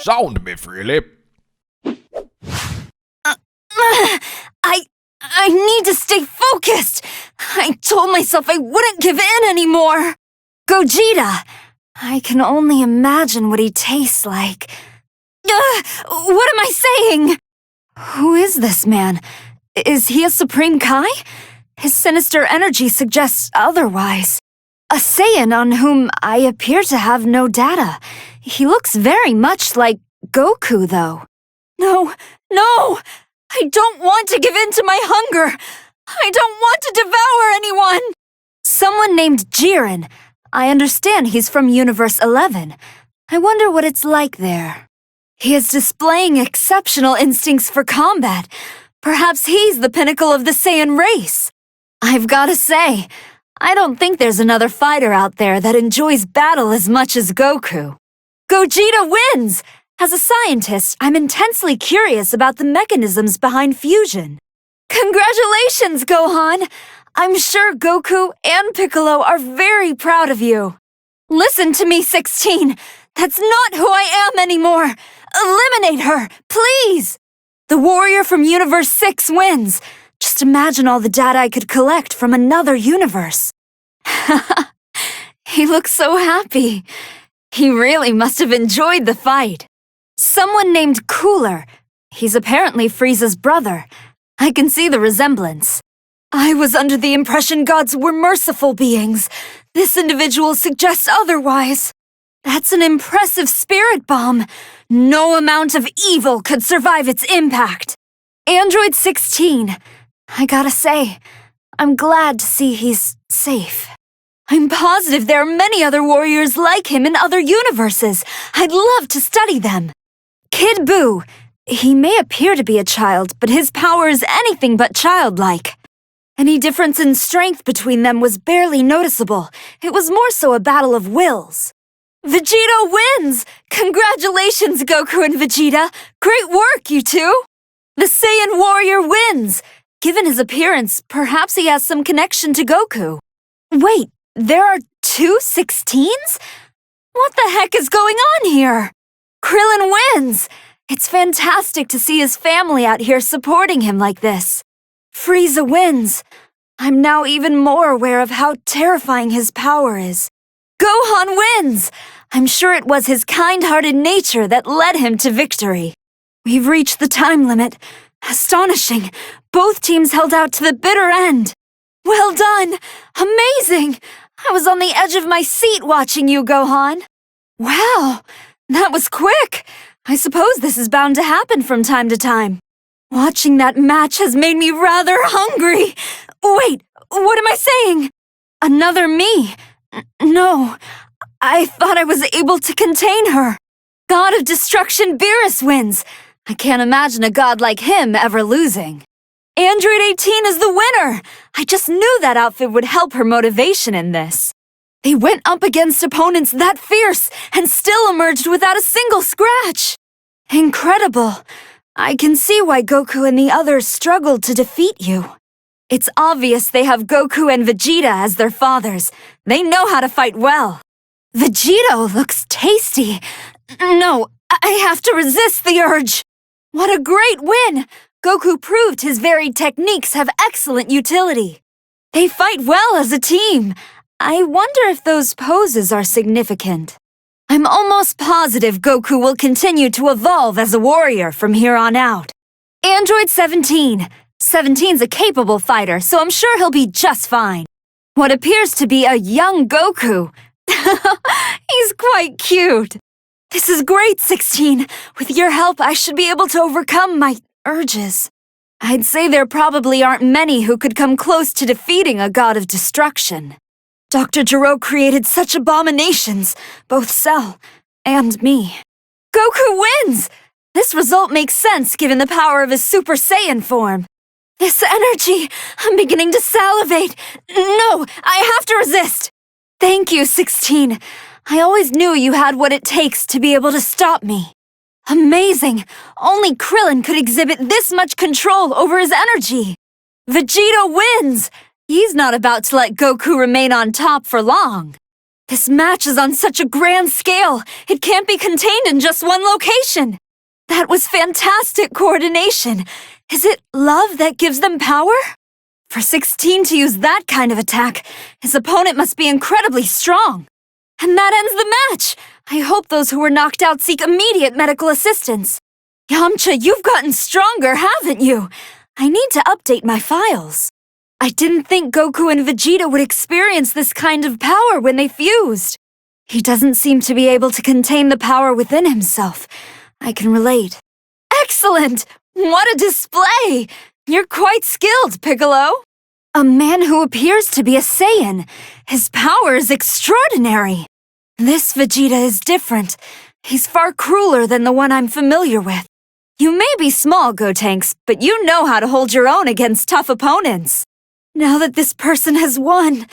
SoundMeFreely. I need to stay focused. I told myself I wouldn't give in anymore. Gogeta. I can only imagine what he tastes like. What am I saying? Who is this man? Is he a Supreme Kai? His sinister energy suggests otherwise. A Saiyan on whom I appear to have no data. He looks very much like Goku, though. No! I don't want to give in to my hunger! I don't want to devour anyone! Someone named Jiren. I understand he's from Universe 11. I wonder what it's like there. He is displaying exceptional instincts for combat. Perhaps he's the pinnacle of the Saiyan race. I've gotta say, I don't think there's another fighter out there that enjoys battle as much as Goku. Gogeta wins! As a scientist, I'm intensely curious about the mechanisms behind fusion. Congratulations, Gohan! I'm sure Goku and Piccolo are very proud of you. Listen to me, 16. That's not who I am anymore. Eliminate her, please! The warrior from Universe 6 wins. Just imagine all the data I could collect from another universe. He looks so happy. He really must have enjoyed the fight. Someone named Cooler. He's apparently Frieza's brother. I can see the resemblance. I was under the impression gods were merciful beings. This individual suggests otherwise. That's an impressive spirit bomb. No amount of evil could survive its impact. Android 16. I gotta say, I'm glad to see he's safe. I'm positive there are many other warriors like him in other universes. I'd love to study them. Kid Buu. He may appear to be a child, but his power is anything but childlike. Any difference in strength between them was barely noticeable. It was more so a battle of wills. Vegeta wins! Congratulations, Goku and Vegeta! Great work, you two! The Saiyan warrior wins! Given his appearance, perhaps he has some connection to Goku. Wait, there are two 16s? What the heck is going on here? Krillin wins! It's fantastic to see his family out here supporting him like this. Frieza wins. I'm now even more aware of how terrifying his power is. Gohan wins! I'm sure it was his kind-hearted nature that led him to victory. We've reached the time limit. Astonishing. Both teams held out to the bitter end. Well done! Amazing! I was on the edge of my seat watching you, Gohan. Wow, that was quick. I suppose this is bound to happen from time to time. Watching that match has made me rather hungry. Wait, what am I saying? Another me? No, I thought I was able to contain her. God of Destruction Beerus wins. I can't imagine a god like him ever losing. Android 18 is the winner! I just knew that outfit would help her motivation in this. They went up against opponents that fierce and still emerged without a single scratch. Incredible. I can see why Goku and the others struggled to defeat you. It's obvious they have Goku and Vegeta as their fathers. They know how to fight well. Vegito looks tasty. No, I have to resist the urge. What a great win! Goku proved his varied techniques have excellent utility. They fight well as a team. I wonder if those poses are significant. I'm almost positive Goku will continue to evolve as a warrior from here on out. Android 17. 17's a capable fighter, so I'm sure he'll be just fine. What appears to be a young Goku. He's quite cute. This is great, 16. With your help, I should be able to overcome my urges. I'd say there probably aren't many who could come close to defeating a god of destruction. Dr. Gero created such abominations, both Cell and me. Goku wins! This result makes sense given the power of his Super Saiyan form. This energy, I'm beginning to salivate. No, I have to resist. Thank you, 16. I always knew you had what it takes to be able to stop me. Amazing! Only Krillin could exhibit this much control over his energy. Vegeta wins! He's not about to let Goku remain on top for long. This match is on such a grand scale, it can't be contained in just one location. That was fantastic coordination. Is it love that gives them power? For 16 to use that kind of attack, his opponent must be incredibly strong. And that ends the match. I hope those who were knocked out seek immediate medical assistance. Yamcha, you've gotten stronger, haven't you? I need to update my files. I didn't think Goku and Vegeta would experience this kind of power when they fused. He doesn't seem to be able to contain the power within himself. I can relate. Excellent! What a display! You're quite skilled, Piccolo. A man who appears to be a Saiyan. His power is extraordinary. This Vegeta is different. He's far crueler than the one I'm familiar with. You may be small, Gotenks, but you know how to hold your own against tough opponents. Now that this person has won,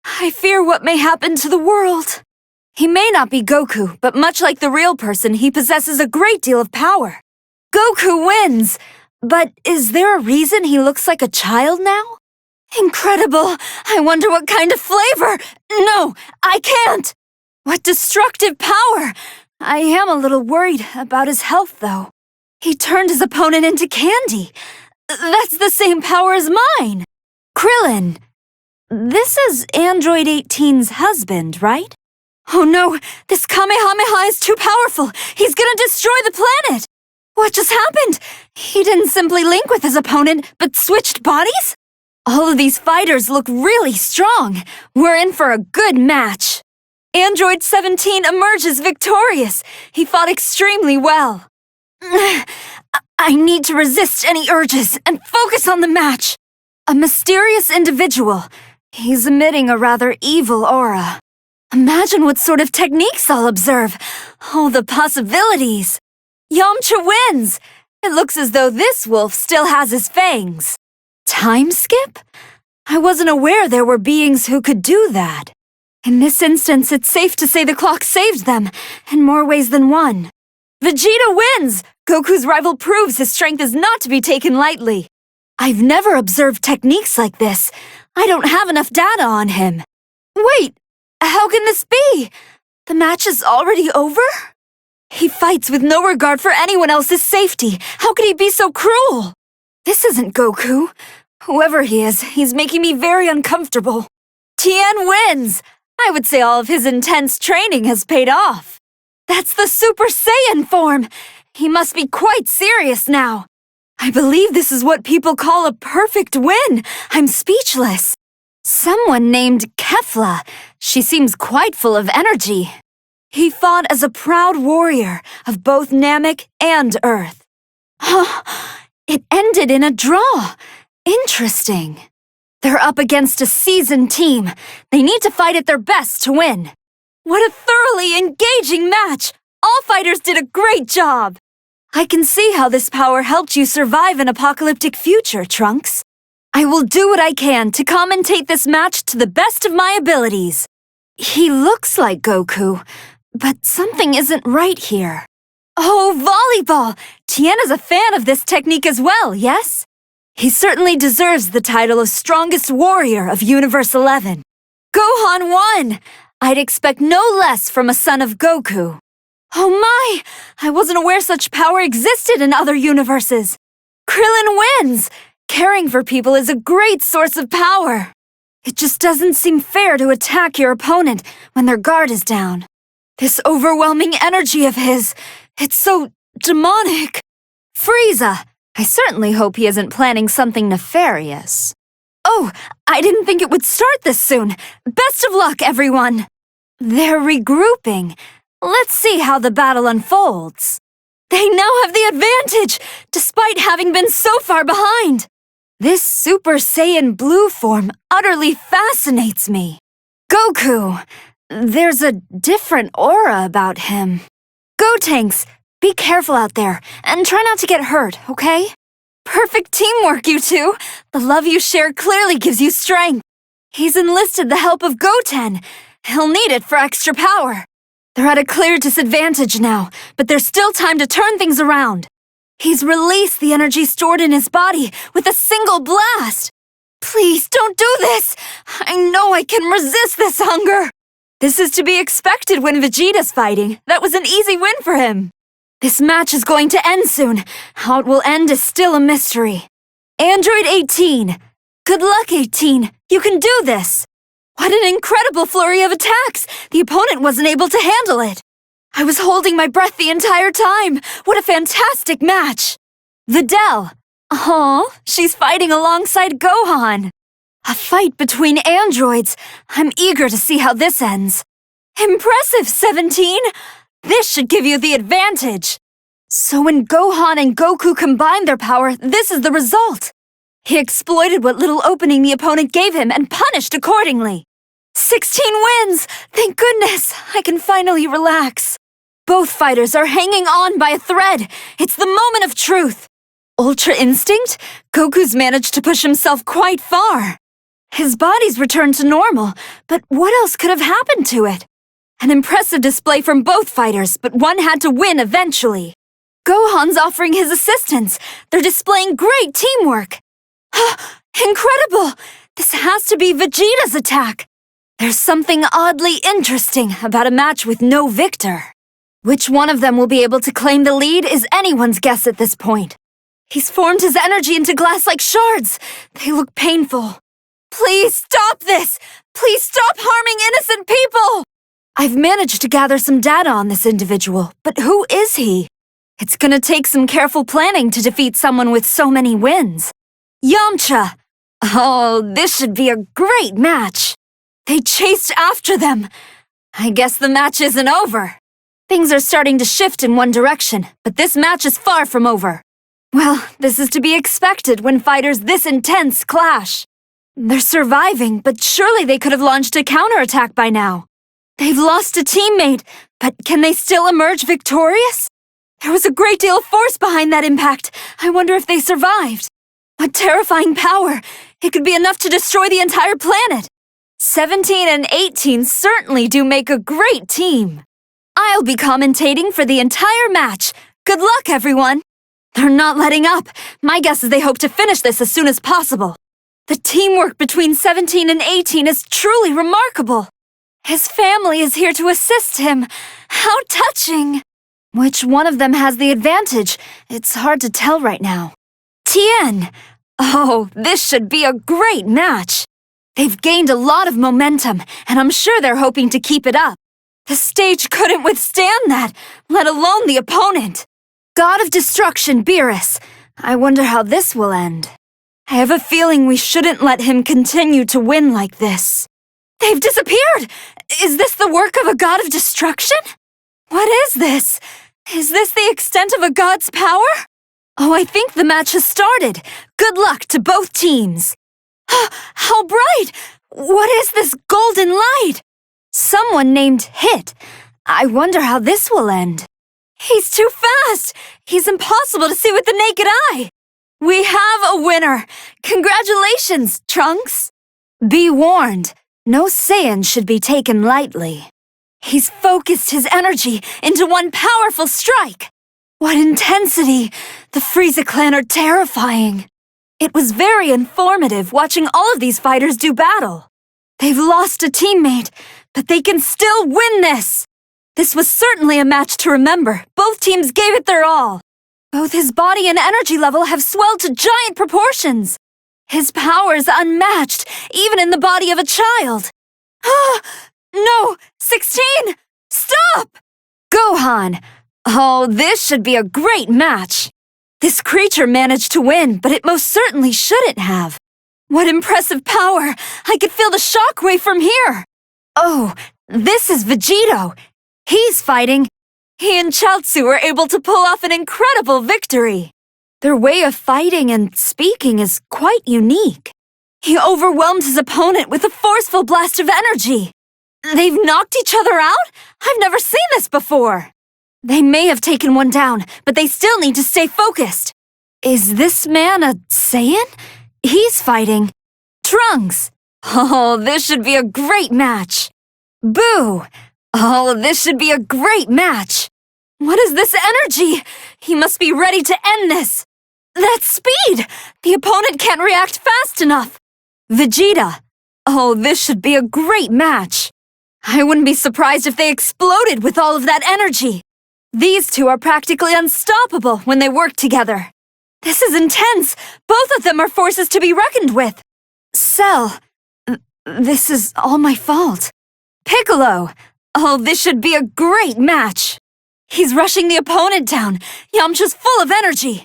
I fear what may happen to the world. He may not be Goku, but much like the real person, he possesses a great deal of power. Goku wins! But is there a reason he looks like a child now? Incredible! I wonder what kind of flavor! No, I can't! What destructive power! I am a little worried about his health, though. He turned his opponent into candy. That's the same power as mine! Krillin! This is Android 18's husband, right? Oh no, this Kamehameha is too powerful! He's gonna destroy the planet! What just happened? He didn't simply link with his opponent, but switched bodies? All of these fighters look really strong. We're in for a good match. Android 17 emerges victorious. He fought extremely well. I need to resist any urges and focus on the match. A mysterious individual. He's emitting a rather evil aura. Imagine what sort of techniques I'll observe. Oh, the possibilities. Yamcha wins! It looks as though this wolf still has his fangs. Time skip? I wasn't aware there were beings who could do that. In this instance, it's safe to say the clock saved them, in more ways than one. Vegeta wins! Goku's rival proves his strength is not to be taken lightly. I've never observed techniques like this. I don't have enough data on him. Wait, how can this be? The match is already over? He fights with no regard for anyone else's safety. How could he be so cruel? This isn't Goku. Whoever he is, he's making me very uncomfortable. Tien wins! I would say all of his intense training has paid off. That's the Super Saiyan form! He must be quite serious now. I believe this is what people call a perfect win. I'm speechless. Someone named Kefla. She seems quite full of energy. He fought as a proud warrior of both Namek and Earth. It ended in a draw. Interesting. They're up against a seasoned team. They need to fight at their best to win. What a thoroughly engaging match! All fighters did a great job! I can see how this power helped you survive an apocalyptic future, Trunks. I will do what I can to commentate this match to the best of my abilities. He looks like Goku, but something isn't right here. Oh, volleyball! Tien is a fan of this technique as well, yes? He certainly deserves the title of Strongest Warrior of Universe 11. Gohan won! I'd expect no less from a son of Goku. Oh my! I wasn't aware such power existed in other universes. Krillin wins! Caring for people is a great source of power. It just doesn't seem fair to attack your opponent when their guard is down. This overwhelming energy of his, it's so demonic. Frieza! I certainly hope he isn't planning something nefarious. Oh, I didn't think it would start this soon. Best of luck, everyone! They're regrouping. Let's see how the battle unfolds. They now have the advantage, despite having been so far behind. This Super Saiyan Blue form utterly fascinates me. Goku! There's a different aura about him. Gotenks! Be careful out there, and try not to get hurt, okay? Perfect teamwork, you two! The love you share clearly gives you strength. He's enlisted the help of Goten. He'll need it for extra power. They're at a clear disadvantage now, but there's still time to turn things around. He's released the energy stored in his body with a single blast. Please, don't do this! I know I can resist this hunger. This is to be expected when Vegeta's fighting. That was an easy win for him. This match is going to end soon. How it will end is still a mystery. Android 18. Good luck, 18. You can do this. What an incredible flurry of attacks! The opponent wasn't able to handle it. I was holding my breath the entire time. What a fantastic match! Videl. Oh, she's fighting alongside Gohan. A fight between androids. I'm eager to see how this ends. Impressive, 17! This should give you the advantage. So when Gohan and Goku combined their power, this is the result. He exploited what little opening the opponent gave him and punished accordingly. 16 wins! Thank goodness! I can finally relax. Both fighters are hanging on by a thread. It's the moment of truth. Ultra Instinct? Goku's managed to push himself quite far. His body's returned to normal, but what else could have happened to it? An impressive display from both fighters, but one had to win eventually. Gohan's offering his assistance. They're displaying great teamwork. Incredible! This has to be Vegeta's attack. There's something oddly interesting about a match with no victor. Which one of them will be able to claim the lead is anyone's guess at this point. He's formed his energy into glass-like shards. They look painful. Please stop this! Please stop harming innocent people! I've managed to gather some data on this individual, but who is he? It's gonna take some careful planning to defeat someone with so many wins. Yamcha! Oh, this should be a great match. They chased after them. I guess the match isn't over. Things are starting to shift in one direction, but this match is far from over. Well, this is to be expected when fighters this intense clash. They're surviving, but surely they could have launched a counterattack by now. They've lost a teammate, but can they still emerge victorious? There was a great deal of force behind that impact. I wonder if they survived. What terrifying power! It could be enough to destroy the entire planet. 17 and 18 certainly do make a great team. I'll be commentating for the entire match. Good luck, everyone. They're not letting up. My guess is they hope to finish this as soon as possible. The teamwork between 17 and 18 is truly remarkable. His family is here to assist him. How touching! Which one of them has the advantage? It's hard to tell right now. Tien! Oh, this should be a great match. They've gained a lot of momentum, and I'm sure they're hoping to keep it up. The stage couldn't withstand that, let alone the opponent. God of Destruction, Beerus. I wonder how this will end. I have a feeling we shouldn't let him continue to win like this. They've disappeared! Is this the work of a god of destruction? What is this? Is this the extent of a god's power? Oh, I think the match has started. Good luck to both teams. How bright! What is this golden light? Someone named Hit. I wonder how this will end. He's too fast! He's impossible to see with the naked eye! We have a winner! Congratulations, Trunks! Be warned, no Saiyan should be taken lightly. He's focused his energy into one powerful strike. What intensity! The Frieza clan are terrifying. It was very informative watching all of these fighters do battle. They've lost a teammate, but they can still win this! This was certainly a match to remember. Both teams gave it their all. Both his body and energy level have swelled to giant proportions. His power is unmatched, even in the body of a child. No! 16! Stop! Gohan! Oh, this should be a great match. This creature managed to win, but it most certainly shouldn't have. What impressive power! I could feel the shockwave from here! Oh, this is Vegito. He's fighting. He and Chaozu were able to pull off an incredible victory. Their way of fighting and speaking is quite unique. He overwhelmed his opponent with a forceful blast of energy. They've knocked each other out? I've never seen this before. They may have taken one down, but they still need to stay focused. Is this man a Saiyan? He's fighting. Trunks! Oh, this should be a great match. Boo! Oh, this should be a great match. What is this energy? He must be ready to end this. That speed! The opponent can't react fast enough. Vegeta! Oh, this should be a great match. I wouldn't be surprised if they exploded with all of that energy. These two are practically unstoppable when they work together. This is intense. Both of them are forces to be reckoned with. Cell, this is all my fault. Piccolo, oh, this should be a great match. He's rushing the opponent down. Yamcha's full of energy.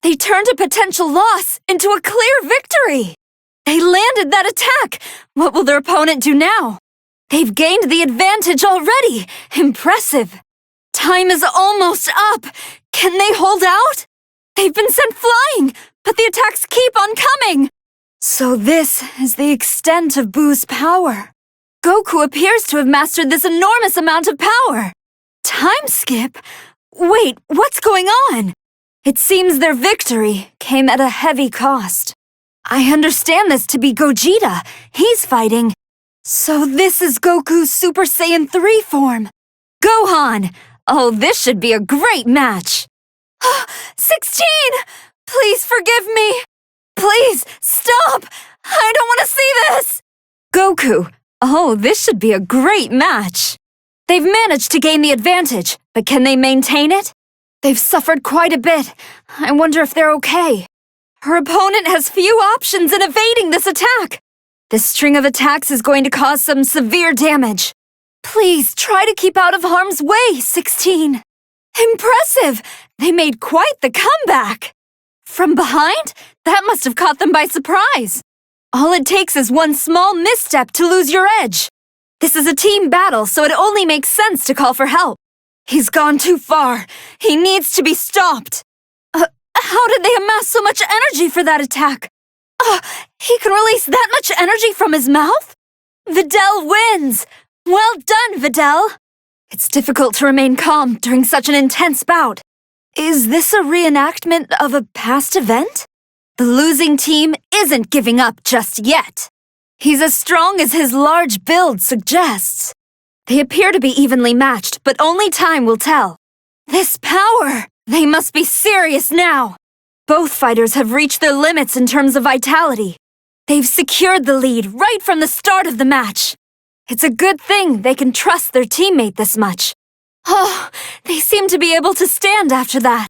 They turned a potential loss into a clear victory. They landed that attack. What will their opponent do now? They've gained the advantage already. Impressive. Time is almost up. Can they hold out? They've been sent flying, but the attacks keep on coming. So this is the extent of Boo's power. Goku appears to have mastered this enormous amount of power. Time skip? Wait, what's going on? It seems their victory came at a heavy cost. I understand this to be Gogeta. He's fighting. So this is Goku's Super Saiyan 3 form. Gohan! Oh, this should be a great match. 16! Please forgive me. Please, stop! I don't want to see this! Goku, oh, this should be a great match. They've managed to gain the advantage, but can they maintain it? They've suffered quite a bit. I wonder if they're okay. Her opponent has few options in evading this attack. This string of attacks is going to cause some severe damage. Please try to keep out of harm's way, 16. Impressive! They made quite the comeback. From behind? That must have caught them by surprise. All it takes is one small misstep to lose your edge. This is a team battle, so it only makes sense to call for help. He's gone too far. He needs to be stopped. How did they amass so much energy for that attack? He can release that much energy from his mouth? Videl wins! Well done, Videl! It's difficult to remain calm during such an intense bout. Is this a reenactment of a past event? The losing team isn't giving up just yet. He's as strong as his large build suggests. They appear to be evenly matched, but only time will tell. This power! They must be serious now. Both fighters have reached their limits in terms of vitality. They've secured the lead right from the start of the match. It's a good thing they can trust their teammate this much. Oh, they seem to be able to stand after that.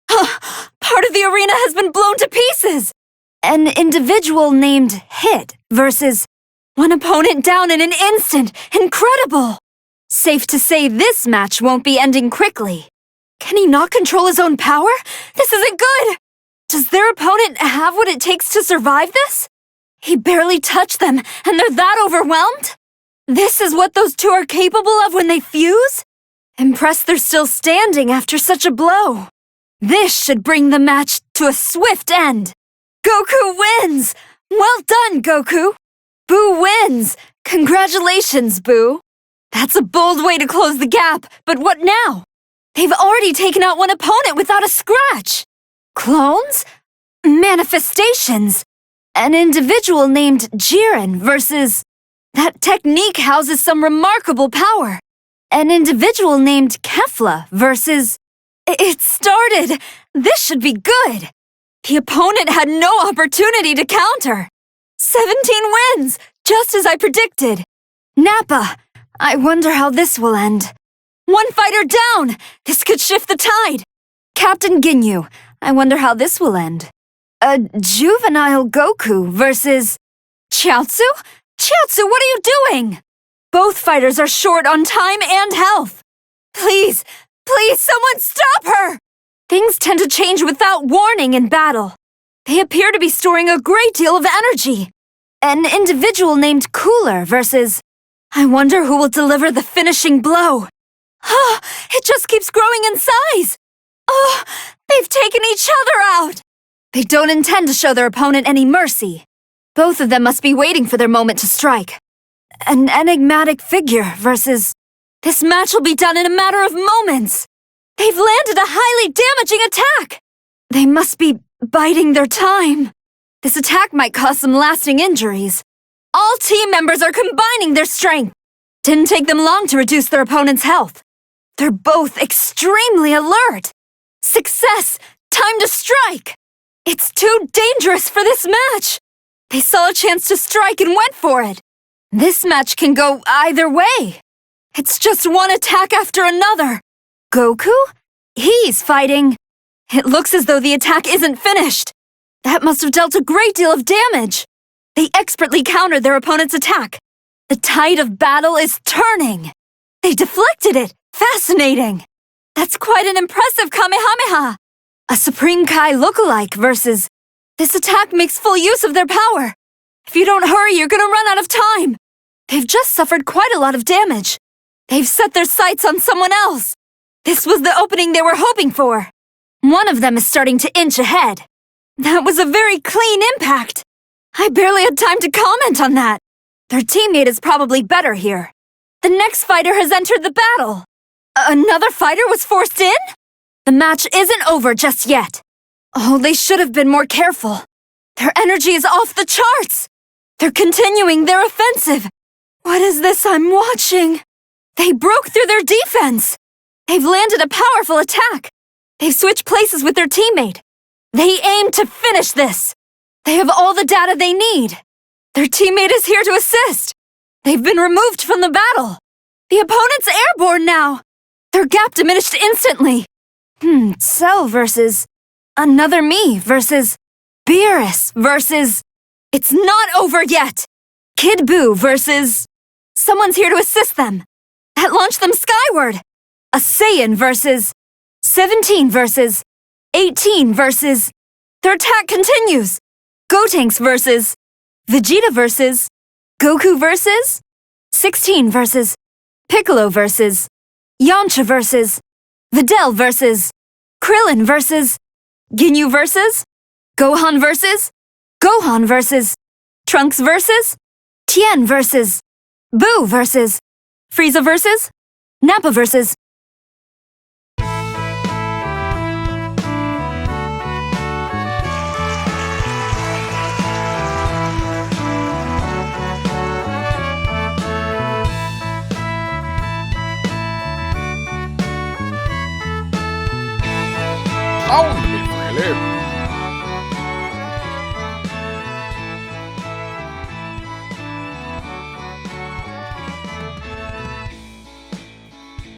Part of the arena has been blown to pieces. An individual named Hit versus one opponent down in an instant. Incredible! Safe to say this match won't be ending quickly. Can he not control his own power? This isn't good! Does their opponent have what it takes to survive this? He barely touched them, and they're that overwhelmed? This is what those two are capable of when they fuse? Impressed they're still standing after such a blow. This should bring the match to a swift end. Goku wins! Well done, Goku! Boo wins! Congratulations, Boo! That's a bold way to close the gap, but what now? They've already taken out one opponent without a scratch. Clones? Manifestations? An individual named Jiren versus... That technique houses some remarkable power. An individual named Kefla versus... It started! This should be good! The opponent had no opportunity to counter. 17 wins, just as I predicted. Nappa, I wonder how this will end. One fighter down! This could shift the tide! Captain Ginyu, I wonder how this will end. A juvenile Goku versus... Chiaotzu? Chiaotzu, what are you doing? Both fighters are short on time and health. Please, please, someone stop her! Things tend to change without warning in battle. They appear to be storing a great deal of energy. An individual named Cooler versus... I wonder who will deliver the finishing blow. It just keeps growing in size. They've taken each other out. They don't intend to show their opponent any mercy. Both of them must be waiting for their moment to strike. An enigmatic figure versus... This match will be done in a matter of moments. They've landed a highly damaging attack. They must be biding their time. This attack might cause some lasting injuries. All team members are combining their strength. Didn't take them long to reduce their opponent's health. They're both extremely alert. Success! Time to strike! It's too dangerous for this match. They saw a chance to strike and went for it. This match can go either way. It's just one attack after another. Goku? He's fighting. It looks as though the attack isn't finished. That must have dealt a great deal of damage. They expertly countered their opponent's attack. The tide of battle is turning. They deflected it. Fascinating. That's quite an impressive Kamehameha. A Supreme Kai lookalike versus... This attack makes full use of their power. If you don't hurry, you're gonna run out of time. They've just suffered quite a lot of damage. They've set their sights on someone else. This was the opening they were hoping for. One of them is starting to inch ahead. That was a very clean impact. I barely had time to comment on that. Their teammate is probably better here. The next fighter has entered the battle. Another fighter was forced in? The match isn't over just yet. Oh, they should have been more careful. Their energy is off the charts. They're continuing their offensive. What is this I'm watching? They broke through their defense. They've landed a powerful attack. They've switched places with their teammate. They aim to finish this. They have all the data they need. Their teammate is here to assist. They've been removed from the battle. The opponent's airborne now. Their gap diminished instantly. Cell versus... Another me versus... Beerus versus... It's not over yet! Kid Buu versus... Someone's here to assist them. That launched them skyward. A Saiyan versus... 17 versus... 18 versus... Their attack continues. Gotenks versus... Vegeta versus... Goku versus... 16 versus... Piccolo versus... Yamcha versus... Videl versus... Krillin versus... Ginyu versus... Gohan versus... Gohan versus... Trunks versus... Tien versus... Boo versus... Frieza versus... Nappa versus... SoundMeFreely.